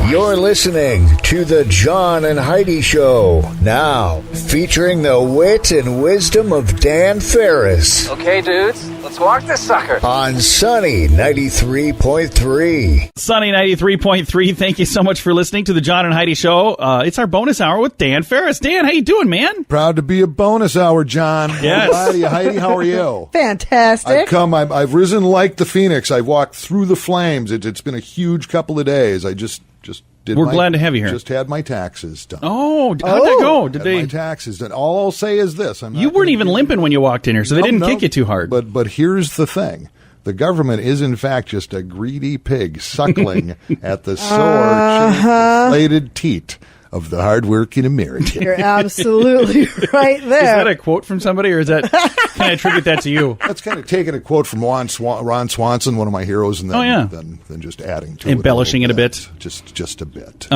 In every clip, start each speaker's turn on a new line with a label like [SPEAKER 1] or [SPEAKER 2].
[SPEAKER 1] You're listening to the John and Heidi Show, now featuring the wit and wisdom of Dan Farris.
[SPEAKER 2] Okay, dudes, let's walk this sucker.
[SPEAKER 1] On Sunny 93.3.
[SPEAKER 3] Sunny 93.3, thank you so much for listening to the John and Heidi Show. It's our bonus hour with Dan Farris. Dan, how you doing, man?
[SPEAKER 4] Proud to be a bonus hour, John.
[SPEAKER 3] Yes.
[SPEAKER 4] Heidi, how are you?
[SPEAKER 5] Fantastic.
[SPEAKER 4] I've risen like the phoenix. I've walked through the flames. It's been a huge couple of days. I just did.
[SPEAKER 3] We're glad to have you here.
[SPEAKER 4] Just had my taxes done.
[SPEAKER 3] Oh, how'd that go? Did they?
[SPEAKER 4] My taxes done. All I'll say is this:
[SPEAKER 3] you weren't even limping when you walked in here, so they didn't kick you too hard.
[SPEAKER 4] But here's the thing: the government is in fact just a greedy pig suckling at the sore, inflated teat of the hardworking American.
[SPEAKER 5] You're absolutely right there.
[SPEAKER 3] Is that a quote from somebody, or is that? Can I attribute that to you?
[SPEAKER 4] That's kind of taking a quote from Ron Swanson, one of my heroes, and then then just adding to
[SPEAKER 3] embellishing it a bit.
[SPEAKER 4] Just a bit.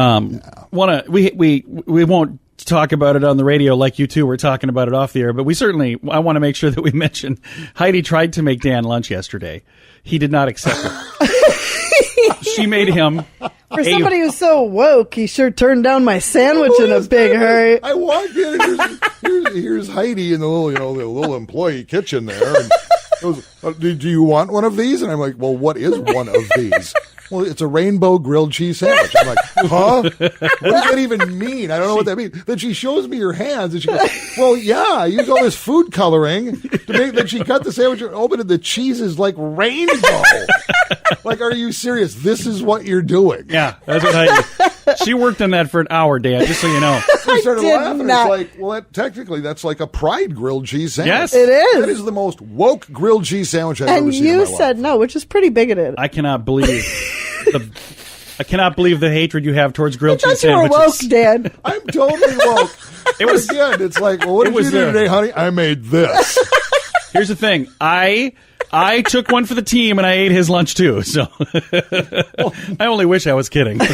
[SPEAKER 3] We won't talk about it on the radio like you two were talking about it off the air, but I want to make sure that we mention Heidi tried to make Dan lunch yesterday. He did not accept it. She made him.
[SPEAKER 5] For somebody who's so woke, he sure turned down my sandwich in a big hurry.
[SPEAKER 4] I walk in and here's Heidi in the little employee kitchen there. And goes, do you want one of these? And I'm like, well, what is one of these? Well, it's a rainbow grilled cheese sandwich. I'm like, huh? What does that even mean? I don't know what that means. Then she shows me her hands, and she goes, well, yeah, I used all this food coloring to make that. She cut the sandwich and opened it. The cheese is like rainbow. Like, are you serious? This is what you're doing.
[SPEAKER 3] Yeah, that's what I did. She worked on that for an hour, Dan, just so you know.
[SPEAKER 4] I started laughing. It's like, well, technically, that's like a Pride grilled cheese sandwich.
[SPEAKER 3] Yes.
[SPEAKER 5] It is.
[SPEAKER 4] That is the most woke grilled cheese sandwich I've ever seen in my life.
[SPEAKER 5] And you said no, which is pretty bigoted.
[SPEAKER 3] I cannot believe the hatred you have towards grilled cheese
[SPEAKER 5] you were
[SPEAKER 3] sandwiches.
[SPEAKER 5] woke, Dan.
[SPEAKER 4] I'm totally woke. Again, it's like, well, what did you do today, honey? I made this.
[SPEAKER 3] Here's the thing. I took one for the team, and I ate his lunch, too. So I only wish I was kidding.
[SPEAKER 4] I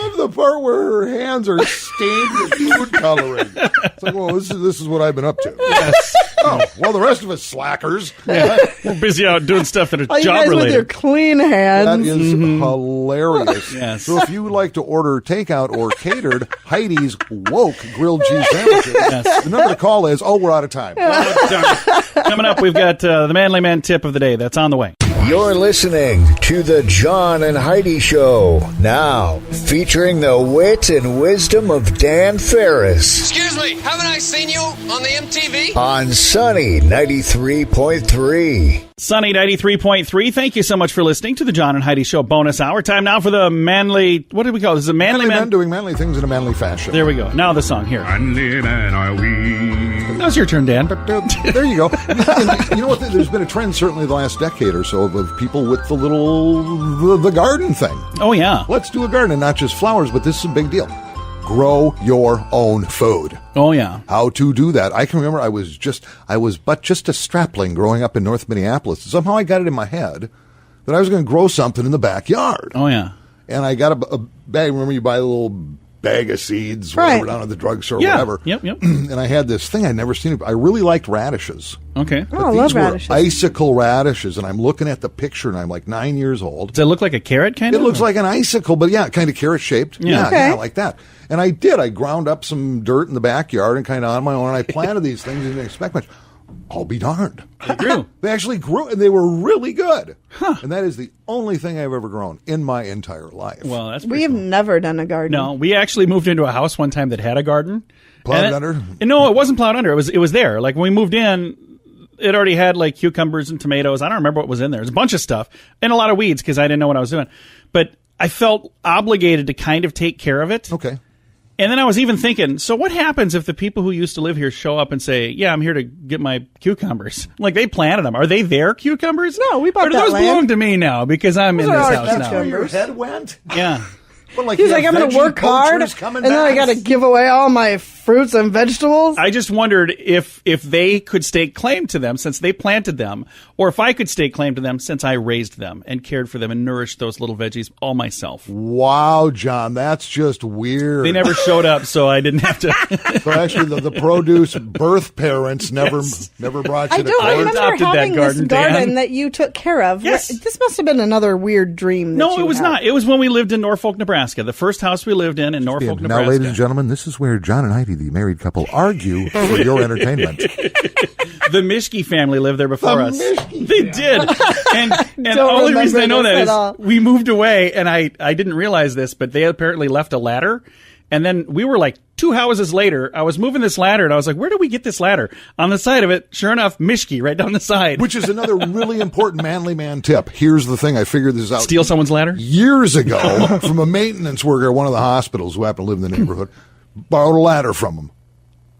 [SPEAKER 4] love the part where her hands are stained with food coloring. It's like, well, this is what I've been up to.
[SPEAKER 3] Yes.
[SPEAKER 4] Oh, well, the rest of us slackers.
[SPEAKER 3] Yeah. We're busy out doing stuff that are
[SPEAKER 5] You guys
[SPEAKER 3] job-related.
[SPEAKER 5] with your clean hands.
[SPEAKER 4] That is hilarious.
[SPEAKER 3] Yes.
[SPEAKER 4] So if you would like to order takeout or catered Heidi's woke grilled cheese sandwiches, the number to call is, we're out of time.
[SPEAKER 3] Coming up, we've got the Manly Man tip of the day. That's on the way.
[SPEAKER 1] You're listening to the John and Heidi Show, now featuring the wit and wisdom of Dan Farris.
[SPEAKER 2] Excuse me, haven't I seen you on the MTV?
[SPEAKER 1] On Sunny 93.3.
[SPEAKER 3] Sunny 93.3. Thank you so much for listening to the John and Heidi Show bonus hour. Time now for the manly. What did we call this? The manly man
[SPEAKER 4] doing manly things in a manly fashion.
[SPEAKER 3] There we go. Now the song here.
[SPEAKER 6] Manly man are we.
[SPEAKER 3] That was your turn, Dan.
[SPEAKER 4] There you go. And you know what? There's been a trend, certainly the last decade or so, of people with the garden thing.
[SPEAKER 3] Oh yeah.
[SPEAKER 4] Let's do a garden, and not just flowers, but this is a big deal. Grow your own food.
[SPEAKER 3] Oh yeah.
[SPEAKER 4] How to do that? I can remember I was but just a strapling growing up in North Minneapolis. Somehow I got it in my head that I was going to grow something in the backyard.
[SPEAKER 3] Oh yeah.
[SPEAKER 4] And I got a bag. Remember, you buy a little bag of seeds, whatever, down at the drugstore, whatever.
[SPEAKER 3] Yep.
[SPEAKER 4] And I had this thing I'd never seen. I really liked radishes.
[SPEAKER 3] Okay.
[SPEAKER 4] But
[SPEAKER 5] I love radishes.
[SPEAKER 4] Icicle radishes, and I'm looking at the picture, and I'm like 9 years old.
[SPEAKER 3] Does it look like a carrot kind of?
[SPEAKER 4] It looks like an icicle, but kind of carrot shaped.
[SPEAKER 3] Yeah.
[SPEAKER 4] Yeah, like that. And I did. I ground up some dirt in the backyard and kind of on my own, and I planted these things and didn't expect much. I'll be darned.
[SPEAKER 3] They grew.
[SPEAKER 4] They actually grew, and they were really good. Huh. And that is the only thing I've ever grown in my entire life.
[SPEAKER 3] Well, that's
[SPEAKER 5] We've never done a garden.
[SPEAKER 3] No, we actually moved into a house one time that had a garden.
[SPEAKER 4] Plowed under?
[SPEAKER 3] No, it wasn't plowed under. It was there. Like when we moved in, it already had like cucumbers and tomatoes. I don't remember what was in there. There's a bunch of stuff and a lot of weeds because I didn't know what I was doing. But I felt obligated to kind of take care of it.
[SPEAKER 4] Okay.
[SPEAKER 3] And then I was even thinking, so what happens if the people who used to live here show up and say, yeah, I'm here to get my cucumbers? Like, they planted them. Are they their cucumbers?
[SPEAKER 5] No, we bought
[SPEAKER 3] or do
[SPEAKER 5] that
[SPEAKER 3] those
[SPEAKER 5] land.
[SPEAKER 3] belong to me now because I'm in this house
[SPEAKER 4] That's
[SPEAKER 3] now?
[SPEAKER 4] where your head went?
[SPEAKER 3] Yeah.
[SPEAKER 4] But like,
[SPEAKER 5] He's
[SPEAKER 4] you
[SPEAKER 5] like,
[SPEAKER 4] have
[SPEAKER 5] I'm going to
[SPEAKER 4] veggie
[SPEAKER 5] work hard,
[SPEAKER 4] poachers coming
[SPEAKER 5] and then I
[SPEAKER 4] back.
[SPEAKER 5] got to give away all my fruits and vegetables.
[SPEAKER 3] I just wondered if they could stake claim to them since they planted them, or if I could stake claim to them since I raised them and cared for them and nourished those little veggies all myself.
[SPEAKER 4] Wow, John, that's just weird.
[SPEAKER 3] They never showed up, so I didn't have to.
[SPEAKER 4] So actually, the produce birth parents never brought you
[SPEAKER 5] I
[SPEAKER 4] to
[SPEAKER 5] don't
[SPEAKER 4] court.
[SPEAKER 5] remember
[SPEAKER 3] adopted that
[SPEAKER 5] having
[SPEAKER 3] garden,
[SPEAKER 5] this garden
[SPEAKER 3] Dan.
[SPEAKER 5] that you took care of.
[SPEAKER 3] Yes.
[SPEAKER 5] This must have been another weird dream.
[SPEAKER 3] No, it was not. It was when we lived in Norfolk, Nebraska. The first house we lived in Norfolk,
[SPEAKER 4] Now,
[SPEAKER 3] Nebraska.
[SPEAKER 4] ladies and gentlemen, this is where John and Heidi, the married couple, argue for your entertainment.
[SPEAKER 3] The Mishke family lived there before
[SPEAKER 4] The
[SPEAKER 3] us.
[SPEAKER 4] Mishke
[SPEAKER 3] They did. And the
[SPEAKER 5] Don't
[SPEAKER 3] only reason I know
[SPEAKER 5] remember
[SPEAKER 3] that
[SPEAKER 5] this at all.
[SPEAKER 3] is we moved away, and I didn't realize this, but they apparently left a ladder. And then we were like 2 houses later, I was moving this ladder, and I was like, where did we get this ladder? On the side of it, sure enough, Mishke right down the side.
[SPEAKER 4] Which is another really important manly man tip. Here's the thing. I figured this out
[SPEAKER 3] Steal someone's ladder?
[SPEAKER 4] years ago from a maintenance worker at one of the hospitals who happened to live in the neighborhood. Borrowed a ladder from him.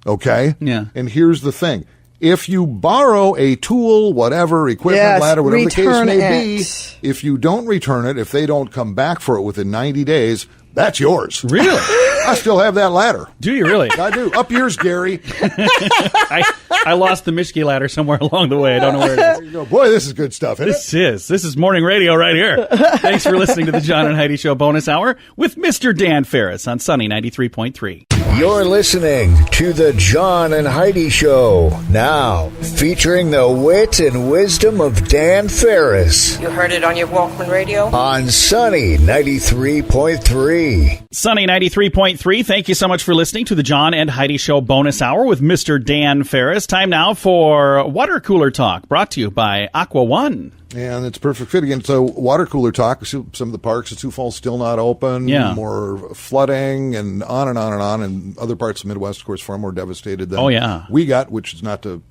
[SPEAKER 4] Okay?
[SPEAKER 3] Yeah.
[SPEAKER 4] And here's the thing. If you borrow a tool, whatever, equipment,
[SPEAKER 5] Yes,
[SPEAKER 4] ladder, whatever the case
[SPEAKER 5] return
[SPEAKER 4] may be,
[SPEAKER 5] it.
[SPEAKER 4] if you don't return it, if they don't come back for it within 90 days, that's yours.
[SPEAKER 3] Really?
[SPEAKER 4] I still have that ladder.
[SPEAKER 3] Do you really?
[SPEAKER 4] I do. Up yours, Gary.
[SPEAKER 3] I lost the Mishke ladder somewhere along the way. I don't know where it is.
[SPEAKER 4] There you go. Boy, this is good stuff, isn't it?
[SPEAKER 3] This is morning radio right here. Thanks for listening to the John and Heidi Show bonus hour with Mr. Dan Farris on Sunny 93.3.
[SPEAKER 1] You're listening to the John and Heidi Show, now featuring the wit and wisdom of Dan Farris
[SPEAKER 7] You heard it on your Walkman radio?
[SPEAKER 1] on Sunny 93.3.
[SPEAKER 3] Sunny 93.3, thank you so much for listening to the John and Heidi Show bonus hour with Mr. Dan Farris. Time now for Water Cooler Talk, brought to you by Aqua One.
[SPEAKER 4] And it's perfect fit again. So water cooler talk. Some of the parks at Sioux Falls still not open.
[SPEAKER 3] Yeah.
[SPEAKER 4] More flooding and on and on and on. And other parts of the Midwest, of course, far more devastated than we got, which is not to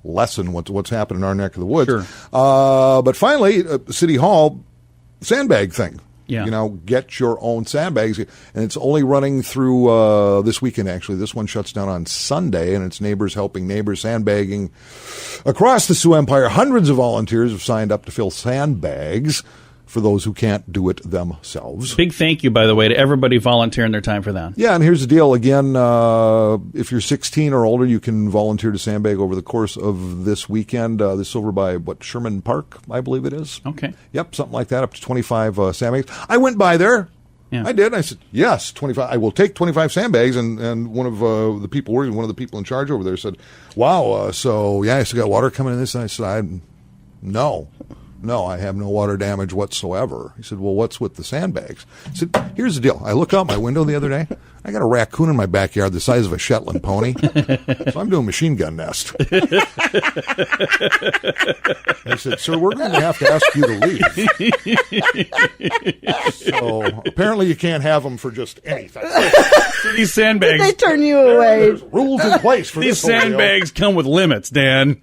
[SPEAKER 4] lessen what's happened in our neck of the woods.
[SPEAKER 3] Sure.
[SPEAKER 4] But finally, City Hall sandbag thing.
[SPEAKER 3] Yeah.
[SPEAKER 4] Get your own sandbags. And it's only running through this weekend, actually. This one shuts down on Sunday, and it's neighbors helping neighbors sandbagging across the Sioux Empire. Hundreds of volunteers have signed up to fill sandbags for those who can't do it themselves.
[SPEAKER 3] Big thank you, by the way, to everybody volunteering their time for that.
[SPEAKER 4] Yeah, and here's the deal. Again, if you're 16 or older, you can volunteer to sandbag over the course of this weekend. This is over by, Sherman Park, I believe it is.
[SPEAKER 3] Okay.
[SPEAKER 4] Yep, something like that, up to 25 sandbags. I went by there.
[SPEAKER 3] Yeah.
[SPEAKER 4] I did. I said, yes, 25. I will take 25 sandbags. And one of the people working, one of the people in charge over there said, wow, so, yeah, I still got water coming in this. And I said, no, I have no water damage whatsoever. He said, well, what's with the sandbags? I said, here's the deal. I look out my window the other day. I got a raccoon in my backyard the size of a Shetland pony. So I'm doing machine gun nest. I said, sir, we're going to have to ask you to leave. So apparently you can't have them for just anything.
[SPEAKER 3] So these sandbags,
[SPEAKER 5] They turn you away.
[SPEAKER 4] There's rules in place for
[SPEAKER 3] these
[SPEAKER 4] this whole deal.
[SPEAKER 3] sandbags come with limits, Dan.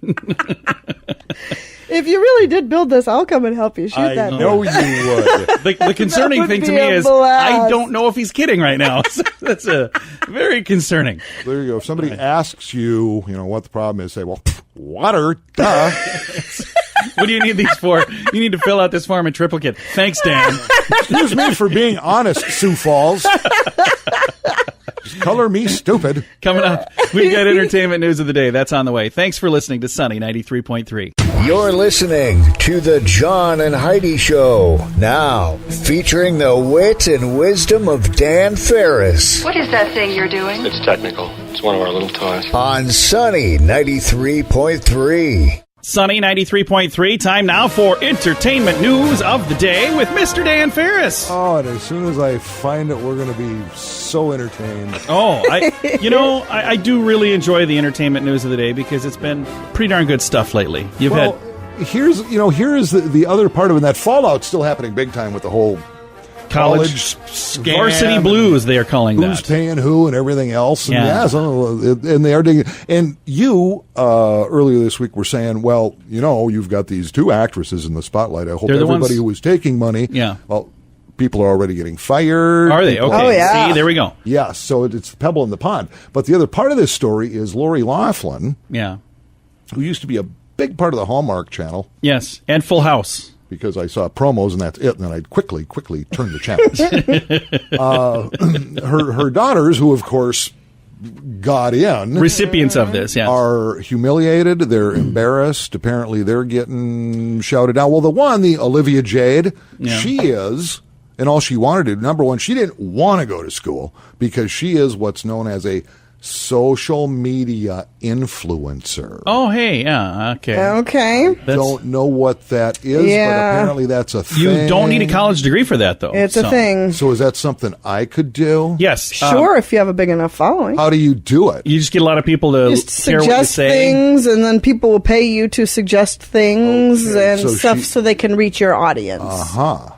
[SPEAKER 5] If you really did build this, I'll come and help you shoot
[SPEAKER 4] I
[SPEAKER 5] that.
[SPEAKER 4] know you would.
[SPEAKER 3] The concerning
[SPEAKER 5] would
[SPEAKER 3] thing to
[SPEAKER 5] be
[SPEAKER 3] me
[SPEAKER 5] a
[SPEAKER 3] is
[SPEAKER 5] blast.
[SPEAKER 3] I don't know if he's kidding right now. So that's very concerning.
[SPEAKER 4] There you go. If somebody asks you, what the problem is, say, well, water, duh.
[SPEAKER 3] What do you need these for? You need to fill out this form in triplicate. Thanks, Dan.
[SPEAKER 4] Excuse me for being honest, Sioux Falls. Just color me stupid.
[SPEAKER 3] Coming up, we've got entertainment news of the day. That's on the way. Thanks for listening to Sunny 93.3.
[SPEAKER 1] You're listening to the John and Heidi Show, now featuring the wit and wisdom of Dan Farris
[SPEAKER 8] What is that thing you're doing?
[SPEAKER 2] It's technical. It's one of our little toys.
[SPEAKER 1] on Sunny 93.3.
[SPEAKER 3] Sunny 93.3. Time now for entertainment news of the day with Mr. Dan Farris.
[SPEAKER 4] Oh, and as soon as I find it, we're going to be so entertained.
[SPEAKER 3] Oh, I do really enjoy the entertainment news of the day because it's been pretty darn good stuff lately. You've had
[SPEAKER 4] here is the other part of it. That fallout's still happening big time with the whole
[SPEAKER 3] college
[SPEAKER 4] scam
[SPEAKER 3] varsity blues, they are calling
[SPEAKER 4] who's
[SPEAKER 3] that.
[SPEAKER 4] paying who and everything else. And
[SPEAKER 3] Yeah.
[SPEAKER 4] and they are digging. And you earlier this week were saying, well, you've got these two actresses in the spotlight. I hope
[SPEAKER 3] They're the
[SPEAKER 4] everybody
[SPEAKER 3] ones-
[SPEAKER 4] who was taking money.
[SPEAKER 3] Yeah.
[SPEAKER 4] Well, people are already getting fired.
[SPEAKER 3] Are they?
[SPEAKER 4] People-
[SPEAKER 3] Okay.
[SPEAKER 5] Oh, yeah.
[SPEAKER 3] See, there we go.
[SPEAKER 4] Yes, so it's the pebble in the pond. But the other part of this story is Lori Loughlin,
[SPEAKER 3] Yeah.
[SPEAKER 4] who used to be a big part of the Hallmark Channel.
[SPEAKER 3] Yes. And Full House.
[SPEAKER 4] because I saw promos and that's it. And then I'd quickly turn the channels. Her daughters, who of course got in,
[SPEAKER 3] Recipients of this, yes.
[SPEAKER 4] are humiliated. They're embarrassed. Apparently, they're getting shouted out. Well, the Olivia Jade, she is, and all she wanted to do, number one, she didn't want to go to school because she is what's known as a social media influencer.
[SPEAKER 3] Oh, hey, yeah, okay.
[SPEAKER 5] Okay.
[SPEAKER 4] Don't know what that is, but apparently that's a thing.
[SPEAKER 3] You don't need a college degree for that, though.
[SPEAKER 5] It's a thing.
[SPEAKER 4] So is that something I could do?
[SPEAKER 3] Yes.
[SPEAKER 5] Sure, if you have a big enough following.
[SPEAKER 4] How do you do it?
[SPEAKER 3] You just get a lot of people to
[SPEAKER 5] Just
[SPEAKER 3] care what you
[SPEAKER 5] suggest
[SPEAKER 3] say.
[SPEAKER 5] things, and then people will pay you to suggest things and
[SPEAKER 4] so
[SPEAKER 5] stuff so they can reach your audience.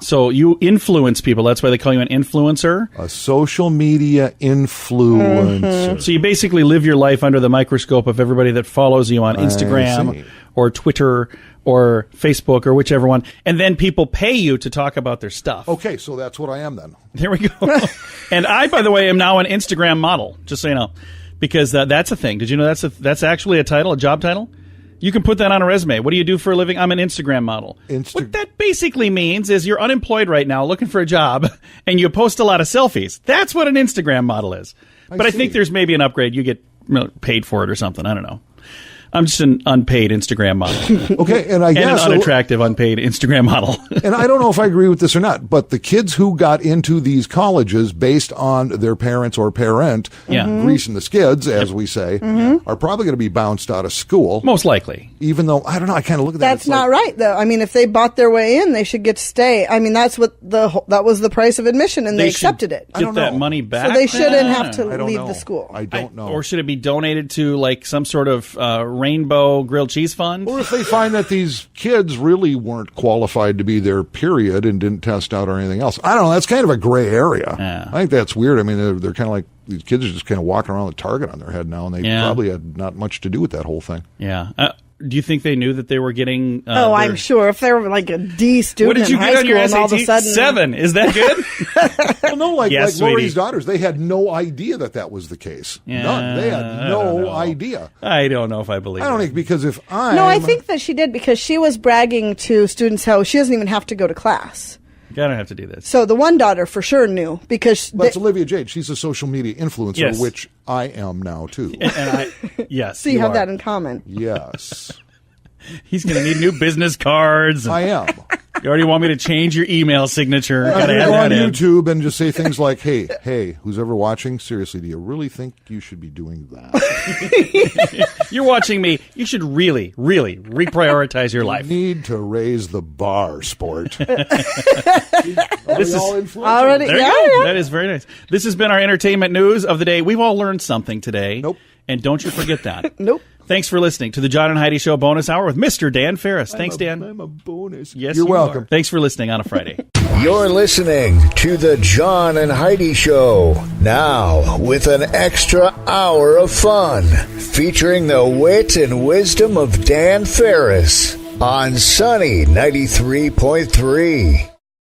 [SPEAKER 3] So you influence people. That's why they call you an influencer.
[SPEAKER 4] A social media influencer.
[SPEAKER 3] So you basically live your life under the microscope of everybody that follows you on
[SPEAKER 4] see.
[SPEAKER 3] Instagram or Twitter or Facebook or whichever one. And then people pay you to talk about their stuff.
[SPEAKER 4] Okay, so that's what I am then.
[SPEAKER 3] There we go. And I, by the way, am now an Instagram model, just so you know, because that's a thing. Did you know that's actually a title, a job title? You can put that on a resume. What do you do for a living? I'm an Instagram model. What that basically means is you're unemployed right now, looking for a job, and you post a lot of selfies. That's what an Instagram model is. But I think there's maybe an upgrade. You get paid for it or something. I don't know. I'm just an unpaid Instagram model.
[SPEAKER 4] Okay, and I guess
[SPEAKER 3] an unattractive, unpaid Instagram model.
[SPEAKER 4] And I don't know if I agree with this or not, but the kids who got into these colleges based on their parents or parent greasing the skids, as we say, are probably going to be bounced out of school.
[SPEAKER 3] Most likely.
[SPEAKER 4] Even though, I don't know, I kind of look at that.
[SPEAKER 5] That's not right, though. I mean, if they bought their way in, they should get to stay. I mean, that was the price of admission, and they accepted it.
[SPEAKER 3] Get that money back.
[SPEAKER 5] So they shouldn't have to leave the school.
[SPEAKER 4] I don't know.
[SPEAKER 3] Or should it be donated to like some sort of rainbow grilled cheese fund?
[SPEAKER 4] Or if they find that these kids really weren't qualified to be there, period, and didn't test out or anything else. I don't know. That's kind of a gray area.
[SPEAKER 3] Yeah.
[SPEAKER 4] I think that's weird. I mean, they're kind of like, these kids are just kind of walking around with a target on their head now, and they probably had not much to do with that whole thing.
[SPEAKER 3] Yeah. Do you think they knew that they were getting...
[SPEAKER 5] I'm sure. If they were like a D student
[SPEAKER 3] in high school and all of a sudden... 7. Is that good?
[SPEAKER 4] Well, no, like
[SPEAKER 3] Yes,
[SPEAKER 4] Lori's daughters, they had no idea that was the case.
[SPEAKER 3] Yeah,
[SPEAKER 4] None. They had no idea.
[SPEAKER 3] I don't know if I believe
[SPEAKER 4] I don't
[SPEAKER 3] it.
[SPEAKER 4] think because if
[SPEAKER 5] No, I think that she did because she was bragging to students how she doesn't even have to go to class.
[SPEAKER 3] I don't have to do this.
[SPEAKER 5] So the one daughter for sure knew because...
[SPEAKER 4] That's Olivia Jade. She's a social media influencer,
[SPEAKER 3] Yes.
[SPEAKER 4] which I am now, too.
[SPEAKER 3] Yes.
[SPEAKER 5] So you have that in common.
[SPEAKER 4] Yes.
[SPEAKER 3] He's going to need new business cards.
[SPEAKER 4] I am.
[SPEAKER 3] You already want me to change your email signature.
[SPEAKER 4] I
[SPEAKER 3] Gotta
[SPEAKER 4] can
[SPEAKER 3] add
[SPEAKER 4] go on
[SPEAKER 3] that in.
[SPEAKER 4] YouTube and just say things like, hey, who's ever watching, seriously, do you really think you should be doing that?
[SPEAKER 3] You're watching me. You should really, really reprioritize your life.
[SPEAKER 4] You need to raise the bar, sport.
[SPEAKER 3] This is
[SPEAKER 5] Already,
[SPEAKER 3] There you go. That is very nice. This has been our entertainment news of the day. We've all learned something today.
[SPEAKER 4] Nope.
[SPEAKER 3] And don't you forget that.
[SPEAKER 5] Nope.
[SPEAKER 3] Thanks for listening to the John and Heidi Show bonus hour with Mr. Dan Farris. Thanks, Dan.
[SPEAKER 4] I'm a bonus.
[SPEAKER 3] Yes,
[SPEAKER 4] You're
[SPEAKER 3] you
[SPEAKER 4] welcome.
[SPEAKER 3] are. Thanks for listening on a Friday.
[SPEAKER 1] You're listening to the John and Heidi Show, now with an extra hour of fun, featuring the wit and wisdom of Dan Farris on Sunny 93.3.